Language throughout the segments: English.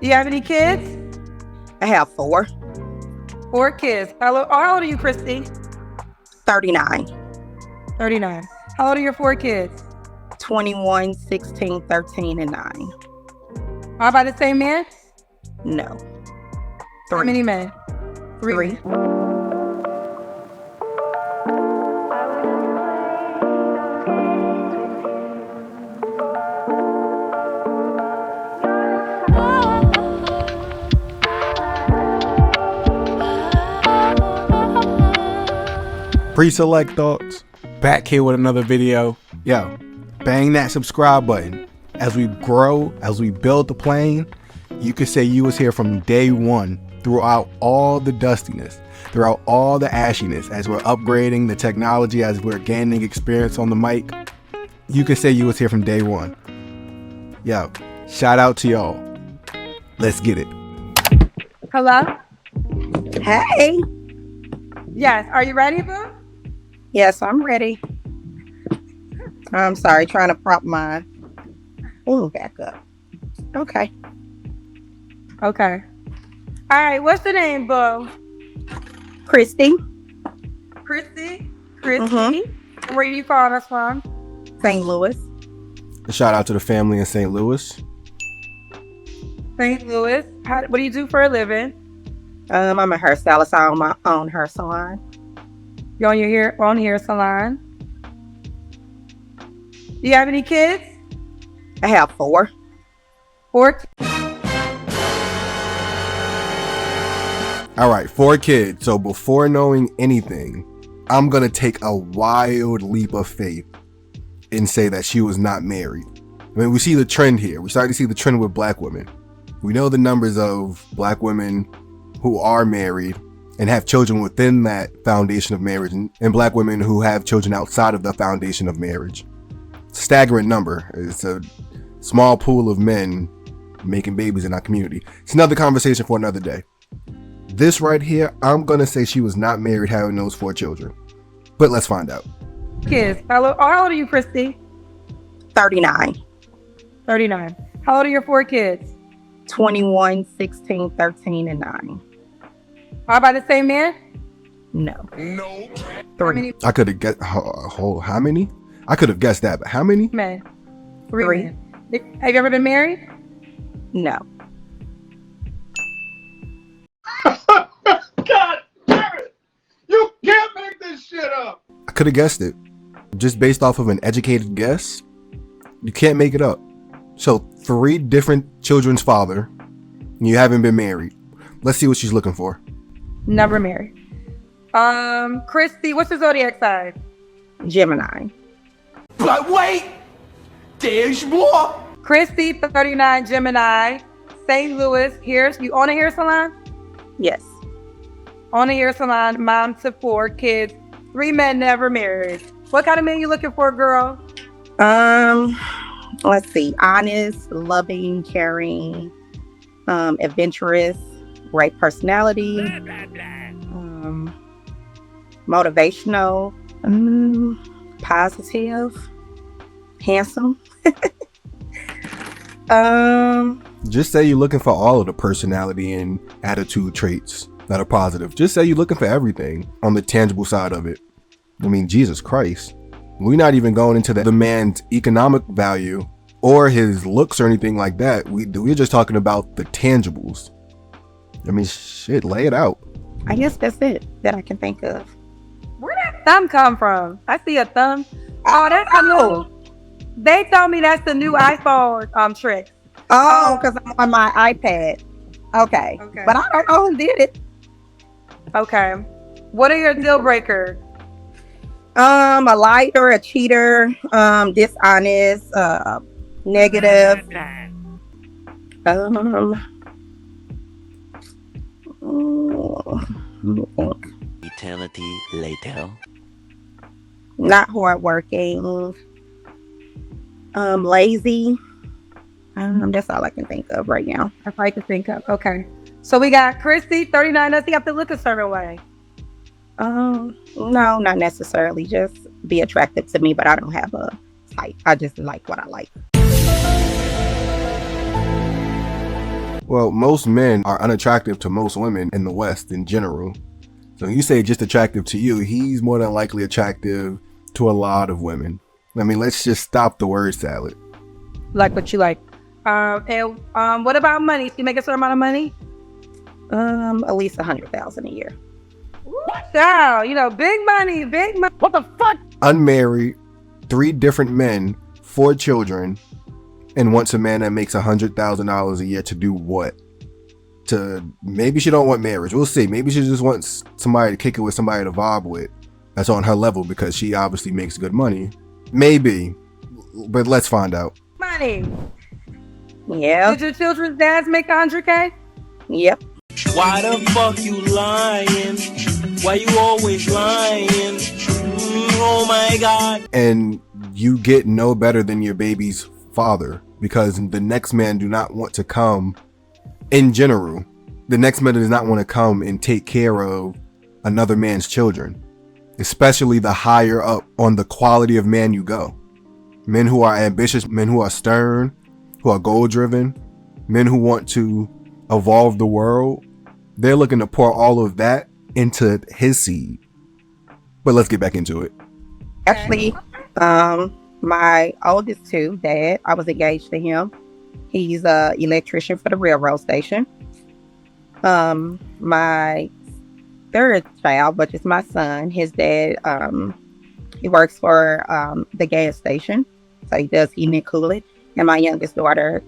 Do you have any kids? I have 4. 4 kids. How old are you, Christie? 39. 39. How old are your 4 kids? 21, 16, 13, and 9. All by the same man? No. How 3. many men? 3. men. Pre-select thoughts, back here with another video. Yo, bang that subscribe button. As we grow, as we build the plane, you could say you was here from day one, throughout all the dustiness, throughout all the ashiness, as we're upgrading the technology, as we're gaining experience on the mic. You could say you was here from day one. Yo, shout out to y'all. Let's get it. Hello? Hey. Yes. Are you ready, boo? Yes, I'm ready. I'm sorry, trying to prop my back up. Okay. Okay. All right. What's your name, boo? Christie. Christie? Christie? Where you calling us from? St. Louis. A shout out to the family in St. Louis. St. Louis. What do you do for a living? I'm a hairstylist. I own my own hair salon. You own your hair salon? Do you have any kids? I have 4. 4. All right, 4 kids. So before knowing anything, I'm going to take a wild leap of faith and say that she was not married. I mean, we see the trend here. We're starting to see the trend with black women. We know the numbers of black women who are married and have children within that foundation of marriage, and black women who have children outside of the foundation of marriage. Staggering number. It's a small pool of men making babies in our community. It's another conversation for another day. This right here, I'm gonna say she was not married having those 4 children. But let's find out. Kids. How old are you, Christy? 39. 39. How old are your 4 kids? 21, 16, 13, and 9. All by the same man? No. How 3. many I could have guessed how many? I could have guessed that, but how many? men? 3. men. Have you ever been married? No. God damn it! You can't make this shit up! I could have guessed it. Just based off of an educated guess, you can't make it up. So 3 different children's father, and you haven't been married. Let's see what she's looking for. Never married. Christy, what's your zodiac sign? Gemini. But wait! There's more! Christy, 39, Gemini, St. Louis. You own a hair salon? Yes. Own a hair salon, mom to 4 kids, 3 men, never married. What kind of man you looking for, girl? Let's see. Honest, loving, caring, adventurous, great personality, motivational, positive, handsome. Just say you're looking for all of the personality and attitude traits that are positive. Just say you're looking for everything on the tangible side of it. I mean, Jesus Christ. We're not even going into the man's economic value or his looks or anything like that. We're just talking about the tangibles. I mean, shit, lay it out. I guess that's it that I can think of. Where that thumb come from? I see a thumb. Oh, that's a new. They told me that's the new iPhone trick. Oh, because I'm on my iPad. Okay. But I don't know who did it. Okay. What are your deal breakers? A liar, a cheater, dishonest, negative. Eternity later. Not hardworking. Lazy. That's all I can think of right now. That's all I can think of. Okay. So we got Christy, 39. Does he have to look a certain way? No, not necessarily. Just be attractive to me, but I don't have a type. I just like what I like. Well, most men are unattractive to most women in the West in general. So you say just attractive to you, he's more than likely attractive to a lot of women. I mean, let's just stop the word salad. Like what you like. And what about money? Do you make a certain amount of money? At least $100,000 a year. Wow, you know, big money, big money. What the fuck? Unmarried, 3 different men, 4 children, and wants a man that makes $100,000 a year to do what? Maybe she don't want marriage. We'll see. Maybe she just wants somebody to kick it with, somebody to vibe with. That's on her level because she obviously makes good money. Maybe, but let's find out. Money. Yeah. Did your children's dads make $100K? Yep. Why the fuck you lying? Why you always lying? Oh my God. And you get no better than your baby's father because the next man do not want to come, in general, the next man does not want to come and take care of another man's children, especially the higher up on the quality of man you go. Men who are ambitious, men who are stern, who are goal driven, men who want to evolve the world, they're looking to pour all of that into his seed. But let's get back into it. Actually, my oldest 2, dad, I was engaged to him. He's an electrician for the railroad station. My 3rd child, which is my son, his dad, he works for the gas station. So he does heating and cooling. And my youngest daughter,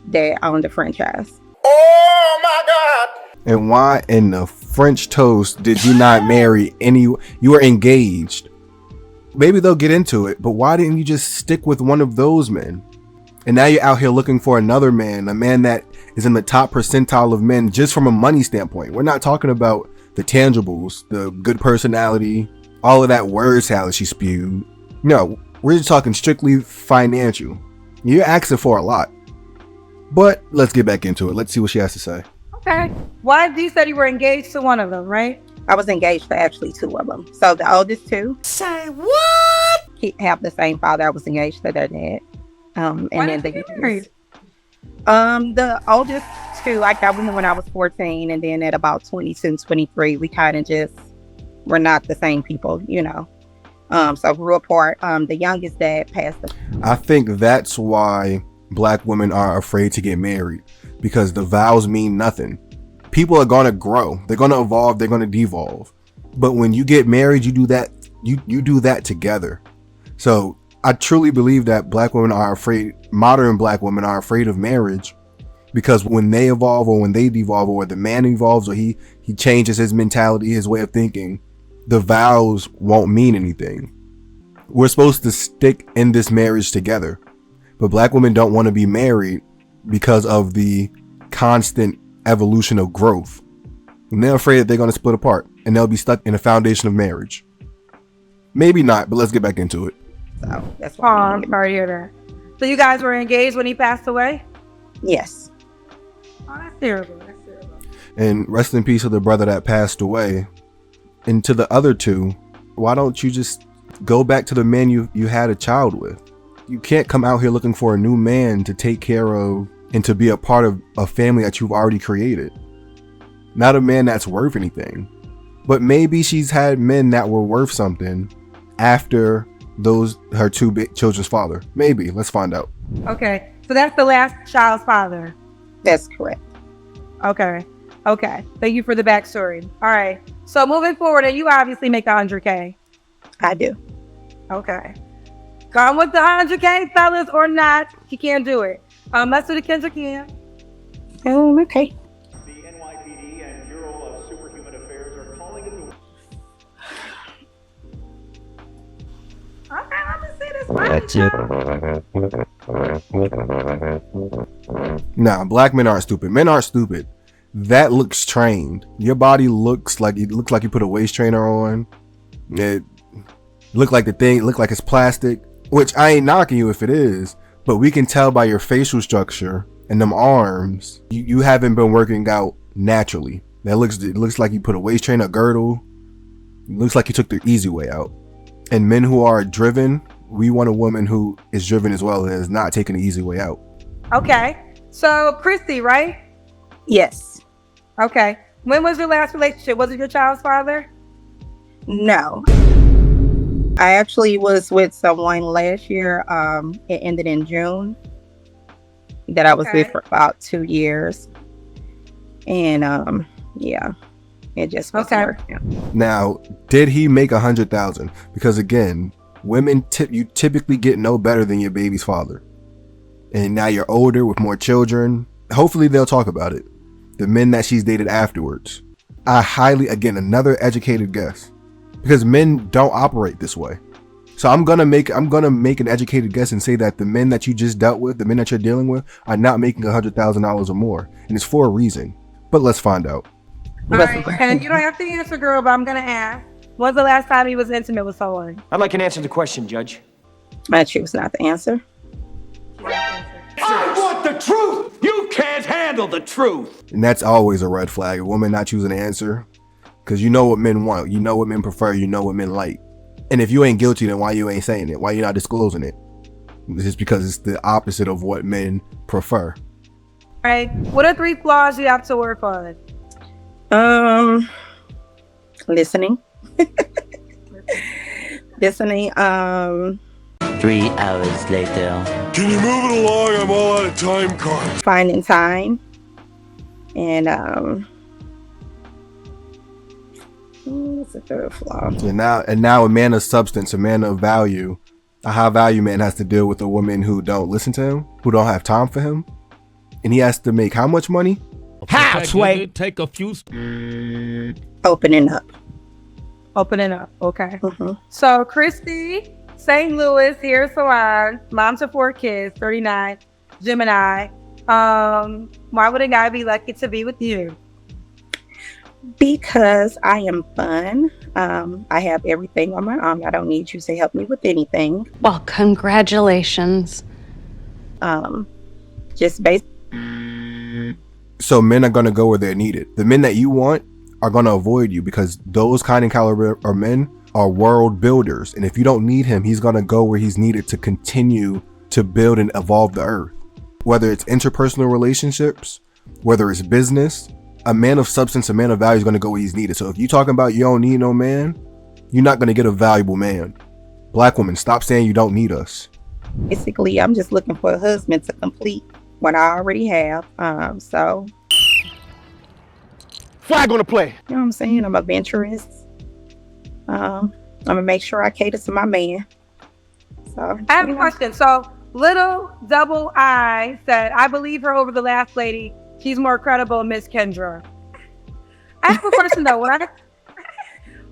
dad owned a franchise. Oh my God! And why in the French toast did you not marry any? You were engaged. Maybe they'll get into it, but why didn't you just stick with one of those men? And now you're out here looking for another man, a man that is in the top percentile of men just from a money standpoint. We're not talking about the tangibles, the good personality, all of that word salad she spewed. No, we're just talking strictly financial. You're asking for a lot. But let's get back into it. Let's see what she has to say. Okay. Why? You said you were engaged to one of them, right? I was engaged to actually 2 of them. So the oldest 2. Say what? He have the same father. I was engaged to their dad. And Why then did you get married? the oldest 2, I got with him when I was 14, and then at about 22, 23, we kind of just were not the same people, you know. So grew apart. The youngest dad passed away. I think that's why Black women are afraid to get married, because the vows mean nothing. People are going to grow. They're going to evolve. They're going to devolve. But when you get married, you do that. You do that together. So I truly believe that Black women are afraid. Modern Black women are afraid of marriage because when they evolve or when they devolve or the man evolves or he changes his mentality, his way of thinking, the vows won't mean anything. We're supposed to stick in this marriage together. But Black women don't want to be married because of the constant evolution of growth. And they're afraid that they're going to split apart and they'll be stuck in a foundation of marriage. Maybe not, but let's get back into it. So that's Oh, why. I'm sorry to hear that. So you guys were engaged when he passed away? Yes. Oh, that's terrible. That's terrible. And rest in peace to the brother that passed away. And to the other 2, why don't you just go back to the man you had a child with? You can't come out here looking for a new man to take care of and to be a part of a family that you've already created. Not a man that's worth anything. But maybe she's had men that were worth something after her 2 big children's father. Maybe. Let's find out. Okay. So that's the last child's father. That's correct. Okay. Thank you for the backstory. All right. So moving forward, and you obviously make $100K. I do. Okay. Gone with the $100K, fellas, or not? You can't do it. Let's do the Kendrick can. Okay. The NYPD and Bureau of Superhuman Affairs are calling into Okay, let me see this. Nah, Black men aren't stupid. Men aren't stupid. That looks trained. Your body looks like you put a waist trainer on. It look like it's plastic, which I ain't knocking you if it is, but we can tell by your facial structure and them arms, you haven't been working out naturally. It looks like you put a waist trainer, a girdle. It looks like you took the easy way out. And men who are driven, we want a woman who is driven as well and is not taking the easy way out. Okay. So Christie, right? Yes. Okay. When was your last relationship? Was it your child's father? No. I actually was with someone last year. It ended in June. That I was with for about 2 years. And yeah, it just wasn't working. Now, did he make 100,000? Because again, women you typically get no better than your baby's father. And now you're older with more children. Hopefully they'll talk about it. The men that she's dated afterwards. Again, another educated guess. Because men don't operate this way. So I'm gonna make an educated guess and say that the men that you just dealt with, the men that you're dealing with, are not making $100,000 or more. And it's for a reason. But let's find out. All right. And you don't have to answer, girl, but I'm gonna ask. When's the last time he was intimate with someone? I'd like an answer to the question, Judge. I choose not to answer. I want the truth! You can't handle the truth! And that's always a red flag. A woman not choosing to answer. Because you know what men want. You know what men prefer. You know what men like. And if you ain't guilty, then why you ain't saying it? Why you not disclosing it? It's just because it's the opposite of what men prefer. All right. What are 3 flaws you have to work on? Listening. Listening. 3 hours later. Can you move it along? I'm all out of time cards. Finding time. And what's the third flaw? And now a man of substance, a man of value, a high value man has to deal with a woman who don't listen to him, who don't have time for him. And he has to make how much money? How, Sway? Take a few. Opening up. Opening up. Okay. Mm-hmm. So, Christie, St. Louis, hair salon, mom to 4 kids, 39, Gemini. Why would a guy be lucky to be with you? Because I am fun. I have everything on my own. I don't need you to help me with anything. Well, congratulations. Just based. So men are going to go where they're needed. The men that you want are going to avoid you because those kind of caliber of men are world builders. And if you don't need him, he's going to go where he's needed to continue to build and evolve the earth. Whether it's interpersonal relationships, whether it's business, a man of substance, a man of value is going to go where he's needed. So if you're talking about you don't need no man, you're not going to get a valuable man. Black woman, stop saying you don't need us. Basically, I'm just looking for a husband to complete what I already have. So. Flag on the play. You know what I'm saying? I'm adventurous. I'm going to make sure I cater to my man. So I have a question. So, Little Double I said, I believe her over the last lady. She's more credible, Miss Kendra. I have a question though. I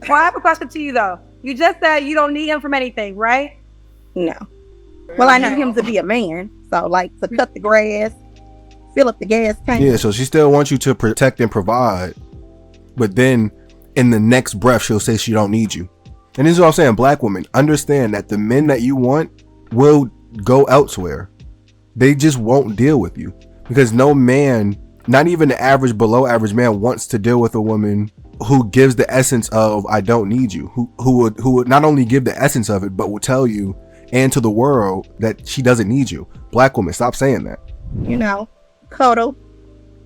have a question to you though. You just said you don't need him from anything, right? No. Well, I need him to be a man. So, like, to cut the grass, fill up the gas tank. Yeah, so she still wants you to protect and provide. But then in the next breath, she'll say she don't need you. And this is what I'm saying. Black women, understand that the men that you want will go elsewhere. They just won't deal with you. Because no man, not even the average, below average man, wants to deal with a woman who gives the essence of I don't need you. Who would not only give the essence of it, but will tell you and to the world that she doesn't need you. Black women, stop saying that. You know, cuddle,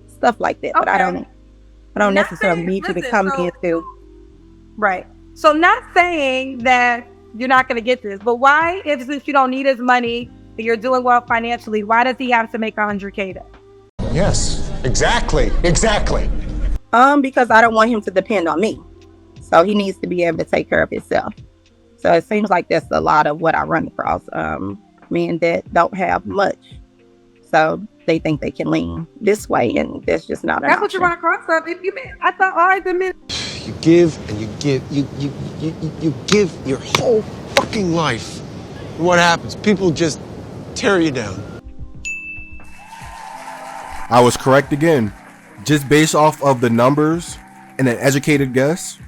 stuff like that. Okay. But I don't necessarily need you to come here too. Right. So not saying that you're not going to get this, but why, if you don't need his money, but you're doing well financially, why does he have to make $100K then? Yes, exactly. Because I don't want him to depend on me. So he needs to be able to take care of himself. So it seems like that's a lot of what I run across. Men that don't have much. So they think they can lean this way, and that's just not an That's option. what you run across. If you mean, I thought all the men. You give and you give. You give your whole fucking life. And what happens? People just tear you down. I was correct again. Just based off of the numbers and an educated guess,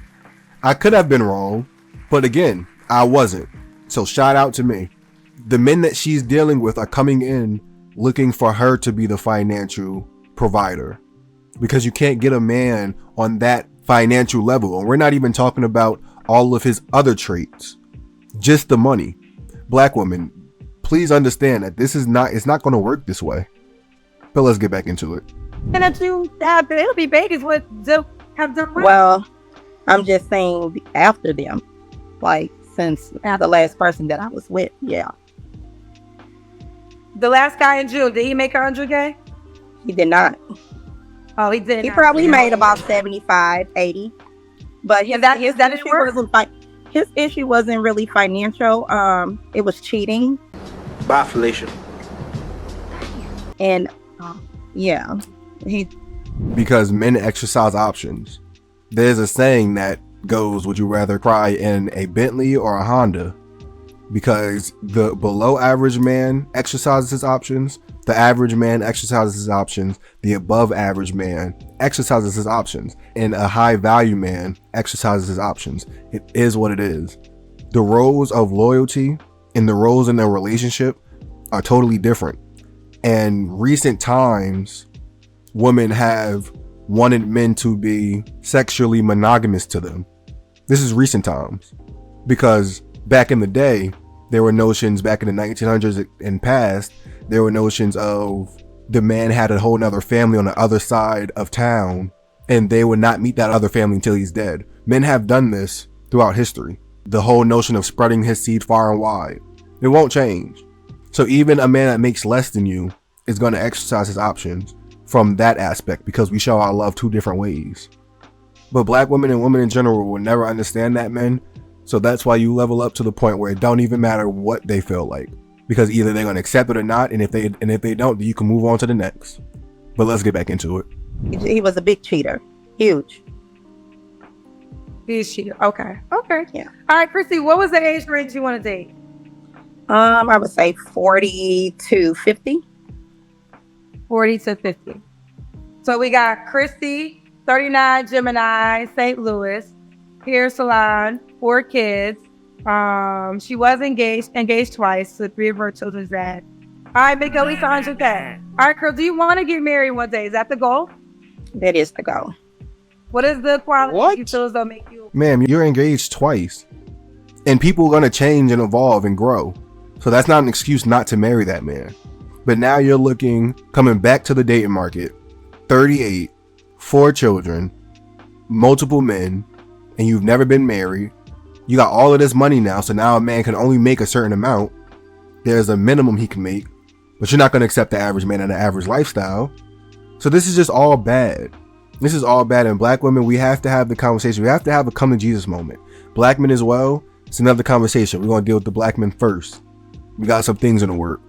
I could have been wrong. But again, I wasn't. So shout out to me. The men that she's dealing with are coming in looking for her to be the financial provider. Because you can't get a man on that financial level. And we're not even talking about all of his other traits. Just the money. Black women, please understand that it's not going to work this way. But let's get back into it. And if you have, it'll be babies with have the Well, I'm just saying after them, like since the last person that I was with, yeah. The last guy in June, did he make 100K? He did not. Oh, he did. He probably made about 75, 80. But his issue wasn't really financial. It was cheating. Bye, Felicia. And yeah. Because men exercise options. There's a saying that goes, would you rather cry in a Bentley or a Honda? Because the below average man exercises his options, the average man exercises his options, the above average man exercises his options, and a high value man exercises his options. It is what it is. The roles of loyalty and the roles in a relationship are totally different. And recent times, women have wanted men to be sexually monogamous to them. This is recent times, because back in the day, there were notions back in the 1900s and past, there were notions of the man had a whole nother family on the other side of town, and they would not meet that other family until he's dead. Men have done this throughout history. The whole notion of spreading his seed far and wide. It won't change. So even a man that makes less than you is going to exercise his options from that aspect, because we show our love two different ways. But black women and women in general will never understand that, men. So that's why you level up to the point where it don't even matter what they feel like, because either they're going to accept it or not. And if they don't, you can move on to the next. But let's get back into it. He was a big cheater. Huge. He's cheater. Okay. Yeah. All right, Christy, what was the age range you want to date? I would say 40 to 50. 40 to 50. So we got Christy, 39, Gemini, St. Louis, hair salon, 4 kids. She was engaged twice, so 3 of her children's dad. All right, make at least 100K. All right, girl, do you want to get married one day? Is that the goal? That is the goal. What is the quality you feel as though make you? Ma'am, you're engaged twice. And people are going to change and evolve and grow. So that's not an excuse not to marry that man. But now you're coming back to the dating market, 38, 4 children, multiple men, and you've never been married. You got all of this money now, so now a man can only make a certain amount. There's a minimum he can make, but you're not going to accept the average man and the average lifestyle. So this is just all bad. This is all bad. And black women, we have to have the conversation. We have to have a come to Jesus moment. Black men as well, it's another conversation. We're going to deal with the black men first. We got some things in the work.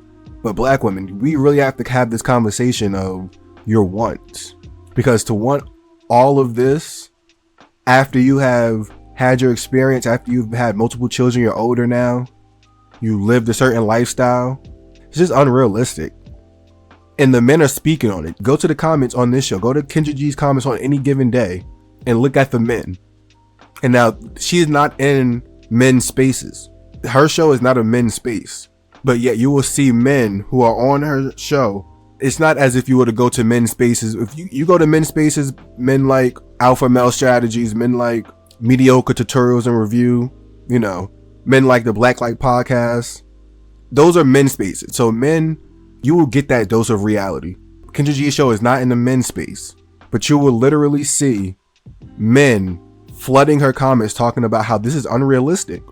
But black women, we really have to have this conversation of your wants. Because to want all of this after you have had your experience, after you've had multiple children, you're older now, you lived a certain lifestyle, it's just unrealistic. And the men are speaking on it. Go to the comments on this show. Go to Kendra G's comments on any given day and look at the men. And now, she is not in men's spaces. Her show is not a men's space. But yet you will see men who are on her show. It's not as if you were to go to men's spaces. If you go to men's spaces, men like Alpha Male Strategies, men like Mediocre Tutorials and Review, men like the Black Light Podcast. Those are men's spaces. So men, you will get that dose of reality. Kendra G's show is not in the men's space. But you will literally see men flooding her comments talking about how this is unrealistic.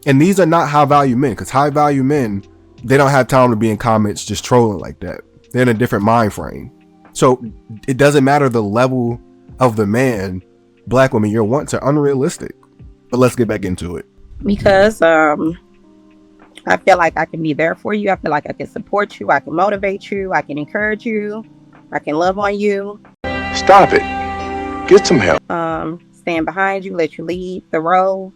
And these are not high value men, because high value men, they don't have time to be in comments just trolling like that. They're in a different mind frame. So it doesn't matter the level of the man. Black women, your wants are unrealistic. But let's get back into it. Because I feel like I can be there for you. I feel like I can support you. I can motivate you. I can encourage you. I can love on you. Stop it. Get some help. Stand behind you, let you lead the role.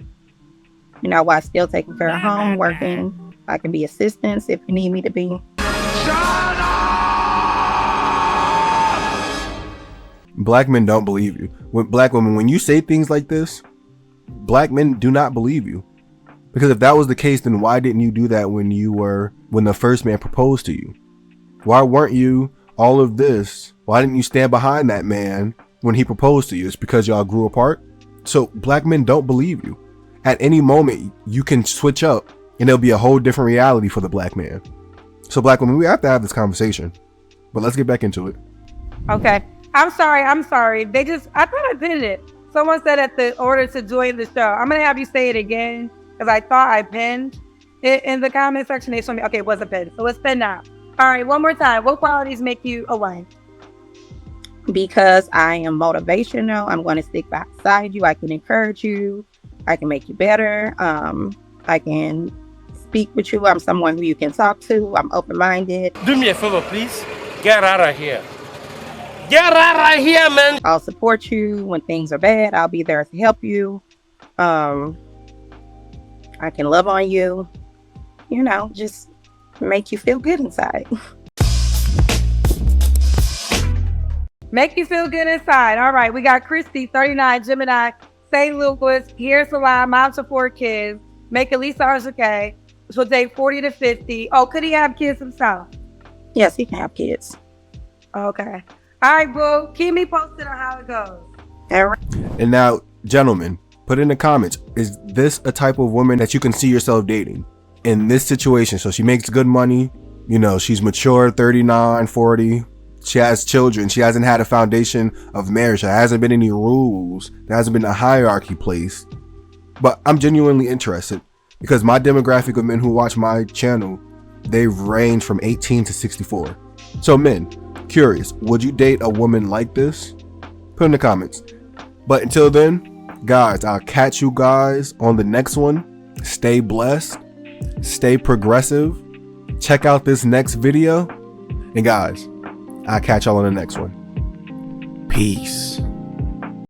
While still taking care of home, working. I can be assistance if you need me to be. Black men don't believe you. Black women, when you say things like this, black men do not believe you. Because if that was the case, then why didn't you do that when the first man proposed to you? Why weren't you all of this? Why didn't you stand behind that man when he proposed to you? It's because y'all grew apart. So black men don't believe you. At any moment, you can switch up and there'll be a whole different reality for the black man. So black women, we have to have this conversation. But let's get back into it. Okay. I'm sorry. I thought I pinned it. Someone said at the order to join the show. I'm going to have you say it again because I thought I pinned it in the comment section. They told me, okay, it was a pin. So let's pin now. All right, one more time. What qualities make you a wife? Because I am motivational. I'm going to stick beside you. I can encourage you. I can make you better. I can speak with you. I'm someone who you can talk to. I'm open-minded. Do me a favor, please. Get out of here. Get out of here, man. I'll support you when things are bad. I'll be there to help you. I can love on you. You know, just make you feel good inside. Make you feel good inside. All right, we got Christie, 39, Gemini, St. Louis, here's the line, mom to 4 kids, make at least $100K, which will take 40 to 50. Oh, could he have kids himself? Yes, he can have kids. Okay. All right, boo. Keep me posted on how it goes. All right. And now, gentlemen, put in the comments, is this a type of woman that you can see yourself dating in this situation? So she makes good money, you know, she's mature, 39, 40. She has children. She hasn't had a foundation of marriage. There hasn't been any rules. There hasn't been a hierarchy placed. But I'm genuinely interested because my demographic of men who watch my channel, they range from 18 to 64. So men, curious, would you date a woman like this? Put in the comments. But until then, guys, I'll catch you guys on the next one. Stay blessed. Stay progressive. Check out this next video. And guys, I'll catch y'all on the next one. Peace.